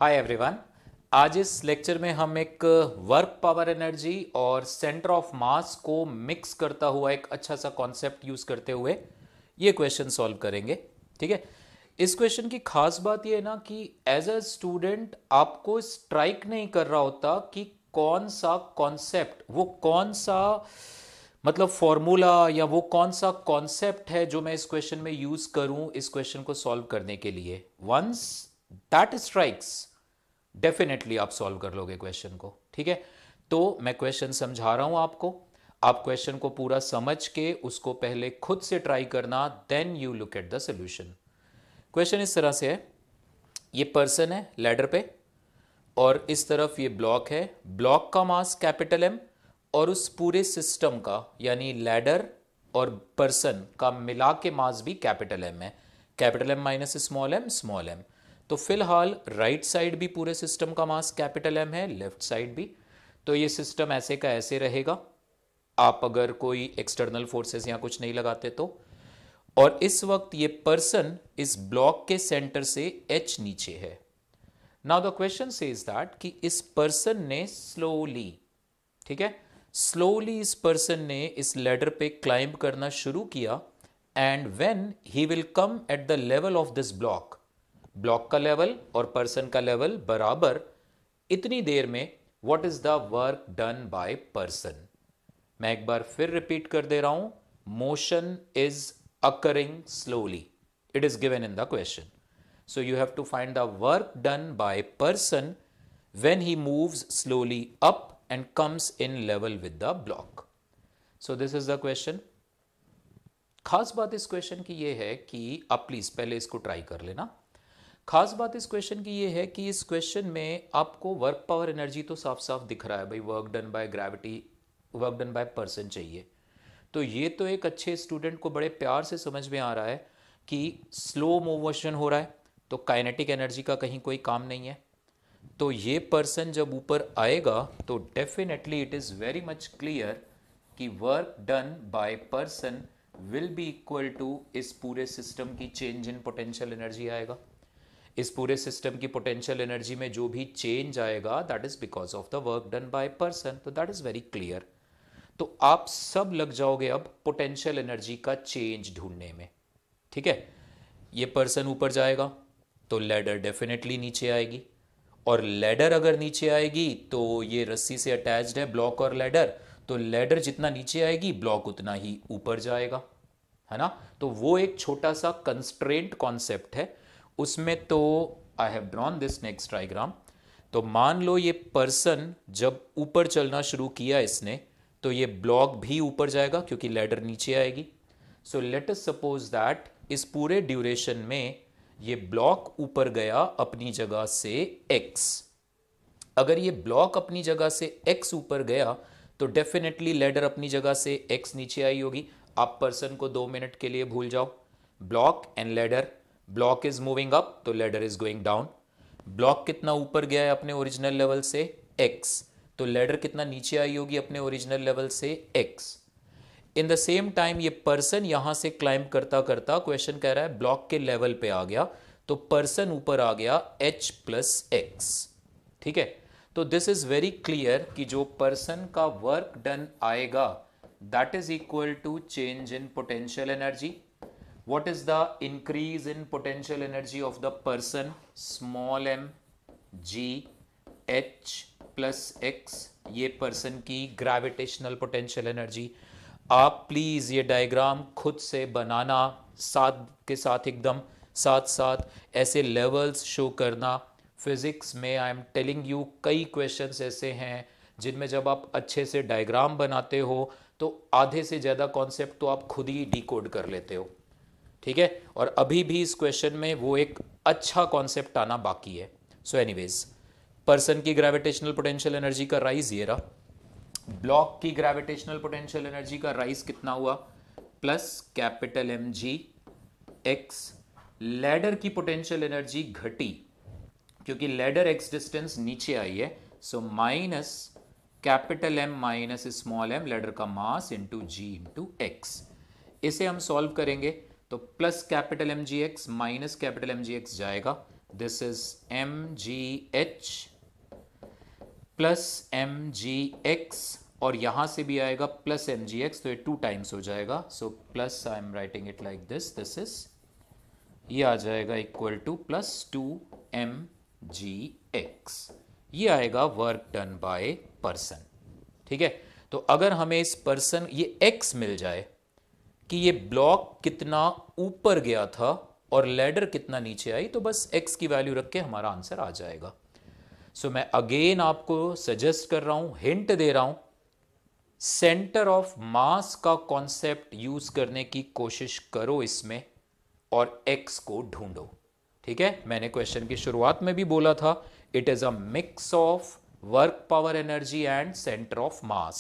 Hi everyone. आज इस lecture में हम एक वर्क पावर एनर्जी और सेंटर ऑफ मास को मिक्स करता हुआ एक अच्छा सा कॉन्सेप्ट यूज करते हुए ये क्वेश्चन सॉल्व करेंगे। ठीक है। इस क्वेश्चन की खास बात ये है ना कि एज अ स्टूडेंट आपको स्ट्राइक नहीं कर रहा होता कि कौन सा कॉन्सेप्ट, वो कौन सा मतलब फॉर्मूला या वो कौन सा कॉन्सेप्ट है जो मैं इस क्वेश्चन में यूज करूं इस क्वेश्चन को सॉल्व करने के लिए। वंस दैट स्ट्राइक्स डेफिनेटली आप सॉल्व कर लोगे क्वेश्चन को। ठीक है। तो मैं क्वेश्चन समझा रहा हूं आपको, आप क्वेश्चन को पूरा समझ के उसको पहले खुद से ट्राई करना, then you look at the solution. Question इस तरह से है, ये पर्सन है लैडर पे और इस तरफ ये ब्लॉक है। ब्लॉक का मास कैपिटल एम और उस पूरे सिस्टम का यानी लैडर और पर्सन का मिला के मास भी कैपिटल एम है। Capital M minus small M small M. तो फिलहाल राइट साइड भी पूरे सिस्टम का मास कैपिटल एम है, लेफ्ट साइड भी। तो ये सिस्टम ऐसे का ऐसे रहेगा, आप अगर कोई एक्सटर्नल फोर्सेस या कुछ नहीं लगाते तो। और इस वक्त ये पर्सन इस ब्लॉक के सेंटर से एच नीचे है। Now the question says that कि इस पर्सन ने स्लोली, ठीक है, स्लोली इस पर्सन ने इस लैडर पे क्लाइंब करना शुरू किया and when he will come at the level of this block, block का लेवल और पर्सन का लेवल बराबर, इतनी देर में what is the work done by person. मैं एक बार फिर रिपीट कर दे रहा हूं, motion is occurring slowly, it is given in the question. So you have to find the work done by person when he moves slowly up and comes in level with the block. So this is the question. खास बात इस question की ये है कि आप please पहले इसको ट्राई कर लेना। खास बात इस क्वेश्चन की ये है कि इस क्वेश्चन में आपको वर्क पावर एनर्जी तो साफ साफ दिख रहा है भाई, work done by gravity, work done by person चाहिए। तो ये तो एक अच्छे स्टूडेंट को बड़े प्यार से समझ में आ रहा है कि स्लो मोशन हो रहा है तो काइनेटिक एनर्जी का कहीं कोई काम नहीं है। तो ये पर्सन जब ऊपर आएगा तो definitely it is very much clear कि work done by person will be equal to इस पूरे सिस्टम की चेंज इन पोटेंशियल एनर्जी आएगा। इस पूरे सिस्टम की पोटेंशियल एनर्जी में जो भी चेंज आएगा that is because of the work done by person. तो दैट इज वेरी क्लियर। तो आप सब लग जाओगे अब पोटेंशियल एनर्जी का चेंज ढूंढने में। ठीक है। ये पर्सन ऊपर जाएगा तो लैडर डेफिनेटली नीचे आएगी, और लैडर अगर नीचे आएगी तो ये रस्सी से अटैच्ड है ब्लॉक और लैडर, तो लैडर जितना नीचे आएगी ब्लॉक उतना ही ऊपर जाएगा, है ना। तो वो एक छोटा सा कंस्ट्रेंट कॉन्सेप्ट है उसमें। तो I have drawn this next diagram. तो मान लो ये पर्सन जब ऊपर चलना शुरू किया इसने, तो ये ब्लॉक भी ऊपर जाएगा क्योंकि लैडर नीचे आएगी। So let us suppose that इस पूरे ड्यूरेशन में ये ब्लॉक ऊपर गया अपनी जगह से x। अगर ये ब्लॉक अपनी जगह से x ऊपर गया तो डेफिनेटली लैडर अपनी जगह से x नीचे आई होगी। आप पर्सन को 2 मिनट के लिए भूल जाओ। Block and ladder, block is moving up तो ladder is going down. Block कितना ऊपर गया है अपने ओरिजिनल लेवल से x, तो लैडर कितना नीचे आई होगी अपने ओरिजिनल लेवल से x। In the same time ये पर्सन यहां से क्लाइंब करता करता, क्वेश्चन कह रहा है ब्लॉक के लेवल पे आ गया, तो पर्सन ऊपर आ गया h प्लस एक्स। ठीक है। तो दिस इज वेरी क्लियर कि जो पर्सन का वर्क डन आएगा that is equal to change in potential energy. What is the increase in potential energy of the person? Small M G H plus X, ये person की gravitational potential energy. आप please ये diagram खुद से बनाना, साथ के साथ एकदम साथ साथ ऐसे लेवल्स शो करना। फिज़िक्स में आई एम टेलिंग यू कई क्वेश्चंस ऐसे हैं जिनमें जब आप अच्छे से डायग्राम बनाते हो तो आधे से ज़्यादा कॉन्सेप्ट तो आप खुद ही डिकोड कर लेते हो। ठीक है। और अभी भी इस क्वेश्चन में वो एक अच्छा कॉन्सेप्ट आना बाकी है। सो एनीवेज, पर्सन की ग्रेविटेशनल पोटेंशियल एनर्जी का राइज ये रहा। ब्लॉक की ग्रेविटेशनल पोटेंशियल एनर्जी का राइज कितना हुआ? Plus capital M G X. Ladder की पोटेंशियल एनर्जी घटी क्योंकि लैडर एक्स डिस्टेंस नीचे आई है, so minus capital M minus small M, ladder का mass into G into X. इसे हम सॉल्व करेंगे तो plus capital M G X minus capital M G x जाएगा, this is M G H plus M G X, और यहां से भी आएगा प्लस एम जी एक्स, तो ये 2 टाइम्स हो जाएगा. So plus, I am writing it like this, this is, ये आ जाएगा equal to plus 2 M G X. ये आएगा वर्क डन बाय पर्सन. ठीक है, तो अगर हमें इस पर्सन ये एक्स मिल जाए कि ये ब्लॉक कितना ऊपर गया था और लैडर कितना नीचे आई, तो बस एक्स की वैल्यू रख के हमारा आंसर आ जाएगा. सो मैं अगेन आपको सजेस्ट कर रहा हूं, हिंट दे रहा हूं, सेंटर ऑफ मास का कॉन्सेप्ट यूज करने की कोशिश करो इसमें और एक्स को ढूंढो. ठीक है, मैंने क्वेश्चन की शुरुआत में भी बोला था, it is a mix of work power energy and centre of mass.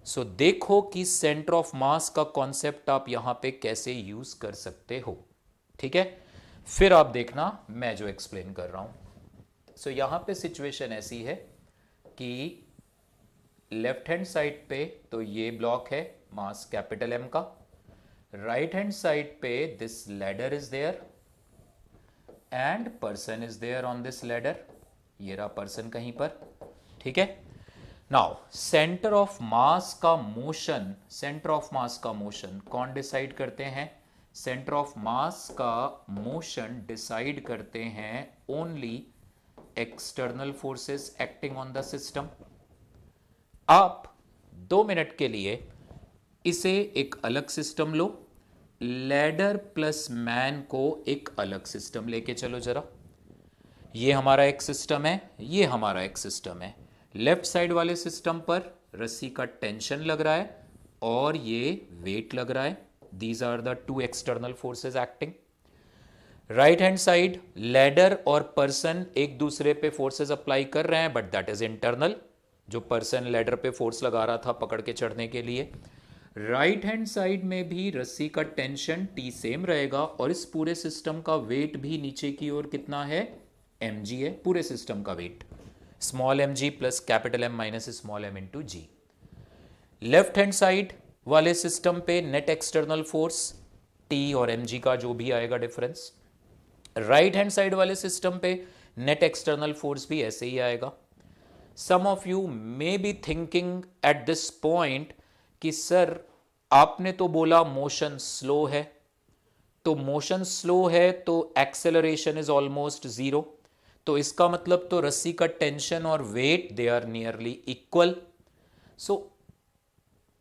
So देखो कि सेंटर ऑफ मास का कॉन्सेप्ट आप यहां पे कैसे यूज कर सकते हो. ठीक है, फिर आप देखना मैं जो एक्सप्लेन कर रहा हूं. सो यहां पे सिचुएशन ऐसी है कि लेफ्ट हैंड साइड पे तो ये ब्लॉक है मास कैपिटल एम का, राइट हैंड साइड पे this ladder is there and person is there on this ladder. ये रहा पर्सन कहीं पर. ठीक है, नाउ सेंटर ऑफ मास का मोशन, सेंटर ऑफ मास का मोशन कौन डिसाइड करते हैं? सेंटर ऑफ मास का मोशन डिसाइड करते हैं only external forces acting on the system. आप 2 मिनट के लिए इसे एक अलग सिस्टम लो, लैडर प्लस मैन को एक अलग सिस्टम लेके चलो जरा. ये हमारा एक सिस्टम है, ये हमारा एक सिस्टम है. लेफ्ट साइड वाले सिस्टम पर रस्सी का टेंशन लग रहा है और ये वेट लग रहा है. These are the 2 external forces acting. Right hand side ladder और पर्सन एक दूसरे पे फोर्सेस अप्लाई कर रहे हैं, बट दैट इज इंटरनल. जो पर्सन लैडर पे फोर्स लगा रहा था पकड़ के चढ़ने के लिए. राइट हैंड साइड में भी रस्सी का टेंशन टी सेम रहेगा और इस पूरे सिस्टम का वेट भी नीचे की ओर कितना है? mg है. पूरे सिस्टम का weight small mg plus capital M minus small m into g. Left hand side वाले सिस्टम पे नेट एक्सटर्नल फोर्स T और mg का जो भी आएगा डिफरेंस. राइट हैंड साइड वाले सिस्टम पे नेट एक्सटर्नल फोर्स भी ऐसे ही आएगा. Some of you may be thinking at this point कि सर आपने तो बोला मोशन स्लो है, तो मोशन स्लो है तो एक्सेलरेशन इज ऑलमोस्ट 0, तो इसका मतलब तो रस्सी का टेंशन और weight they are nearly equal. So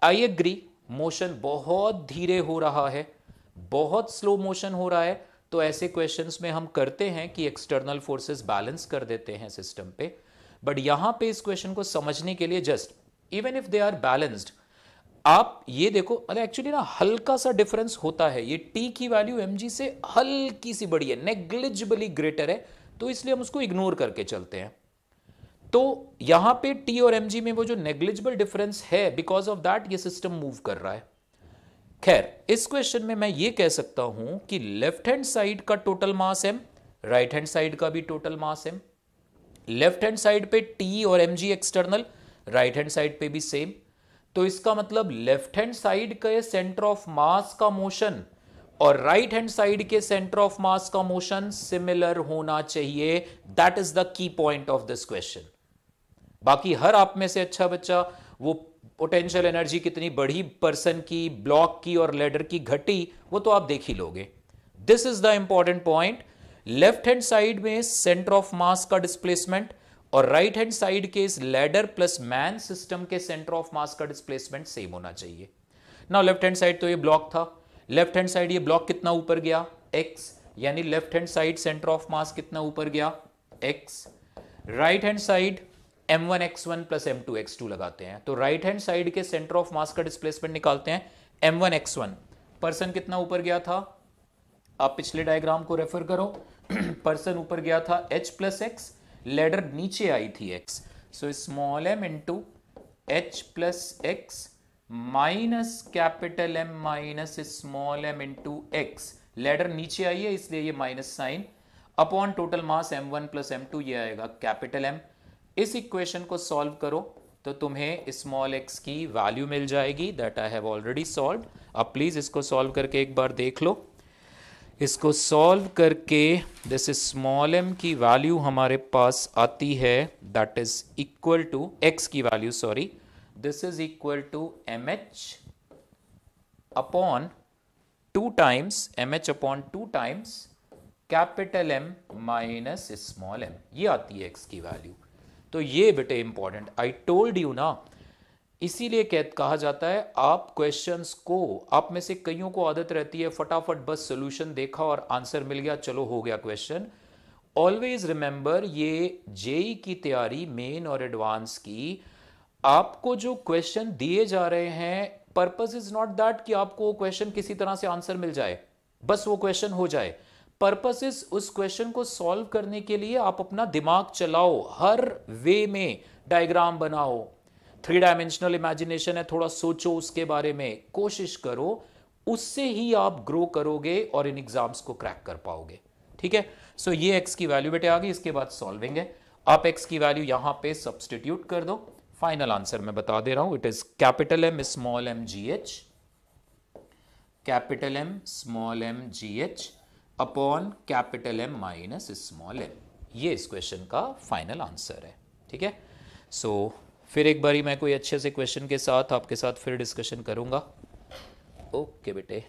I agree, motion बहुत धीरे हो रहा है, बहुत स्लो मोशन हो रहा है, तो ऐसे क्वेश्चंस में हम करते हैं कि एक्सटर्नल फोर्सेस बैलेंस कर देते हैं सिस्टम पे. बट यहां पे इस क्वेश्चन को समझने के लिए just even if they are balanced, आप ये देखो, मतलब एक्चुअली ना हल्का सा डिफरेंस होता है. ये टी की वैल्यू mg से हल्की सी बड़ी है, नेग्लिजिबली ग्रेटर है, तो इसलिए हम उसको इग्नोर करके चलते हैं. तो यहां पे टी और mg में वो जो नेग्लिजिबल डिफरेंस है, बिकॉज ऑफ दैट ये सिस्टम मूव कर रहा है. खैर, इस क्वेश्चन में मैं ये कह सकता हूं कि लेफ्ट हैंड साइड का total mass m, right hand side का भी total mass m. Left hand side पे टी और mg external, right hand side पे भी सेम. तो इसका मतलब लेफ्ट हैंड साइड के सेंटर ऑफ मास का मोशन और राइट हैंड साइड के सेंटर ऑफ मास का मोशन सिमिलर होना चाहिए. That is the key point of this question. बाकी हर आप में से अच्छा बच्चा वो पोटेंशियल एनर्जी कितनी बढ़ी पर्सन की, ब्लॉक की और लैडर की घटी, वो तो आप देख ही लोगे. This is the important point. Left hand side में सेंटर ऑफ मास का डिस्प्लेसमेंट और राइट हैंड साइड के इस लैडर प्लस मैन सिस्टम के सेंटर ऑफ मास का डिस्प्लेसमेंट सेम होना चाहिए. नाउ लेफ्ट हैंड साइड तो ये ब्लॉक था, लेफ्ट हैंड साइड ये ब्लॉक कितना ऊपर गया? x, यानी left hand side centre of मास कितना ऊपर गया? x. Right hand side m1x1 plus m2x2 लगाते हैं, तो राइट हैंड साइड के सेंटर ऑफ मास का डिस्प्लेसमेंट निकालते हैं. m1x1 पर्सन कितना ऊपर गया था? आप पिछले डायग्राम को रेफर करो. पर्सन ऊपर गया था h प्लस एक्स, लैडर नीचे आई थी x. So small m into h plus x minus capital M minus small m into x. Ladder नीचे आई है इसलिए ये minus sine upon total mass m1 plus m2, ये आएगा कैपिटल M. इस इक्वेशन को सॉल्व करो तो तुम्हें स्मॉल x की वैल्यू मिल जाएगी. That I have already solved. अब प्लीज इसको सॉल्व करके एक बार देख लो. इसको सॉल्व करके दिस स्मॉल m की वैल्यू हमारे पास आती है, that is equal to x की value, sorry, this is equal to mh upon 2 times mh upon 2 times capital M minus small m, ये आती है x की वैल्यू। तो ये बेटे इंपॉर्टेंट, आई टोल्ड यू ना, इसीलिए कहा जाता है आप क्वेश्चंस को, आप में से कईयों को आदत रहती है फटाफट बस सॉल्यूशन देखा और आंसर मिल गया, चलो हो गया क्वेश्चन। ऑलवेज रिमेंबर, ये जेई की तैयारी मेन और एडवांस की, आपको जो क्वेश्चन दिए जा रहे हैं, पर्पस इज नॉट दैट कि आपको क्वेश्चन किसी तरह से आंसर मिल जाए, बस वो क्वेश्चन हो जाए। पर्पस इज उस क्वेश्चन को सॉल्व करने के लिए आप अपना दिमाग चलाओ, हर वे में डायग्राम बनाओ, 3 डायमेंशनल इमेजिनेशन है, थोड़ा सोचो उसके बारे में, कोशिश करो, उससे ही आप ग्रो करोगे और इन एग्जाम्स को क्रैक कर पाओगे। ठीक है, सो ये x की वैल्यू बेटे आ गई, इसके बाद सॉल्विंग है। आप x की वैल्यू यहां पे सब्सटीट्यूट कर दो, फाइनल आंसर मैं बता दे रहा हूं, it is capital M small m GH, capital M small m GH upon capital M minus small m, ये इस क्वेश्चन का फाइनल आंसर है। ठीक है, सो फिर एक बारी मैं कोई अच्छे से क्वेश्चन के साथ आपके साथ फिर डिस्कशन करूंगा। ओके बेटे।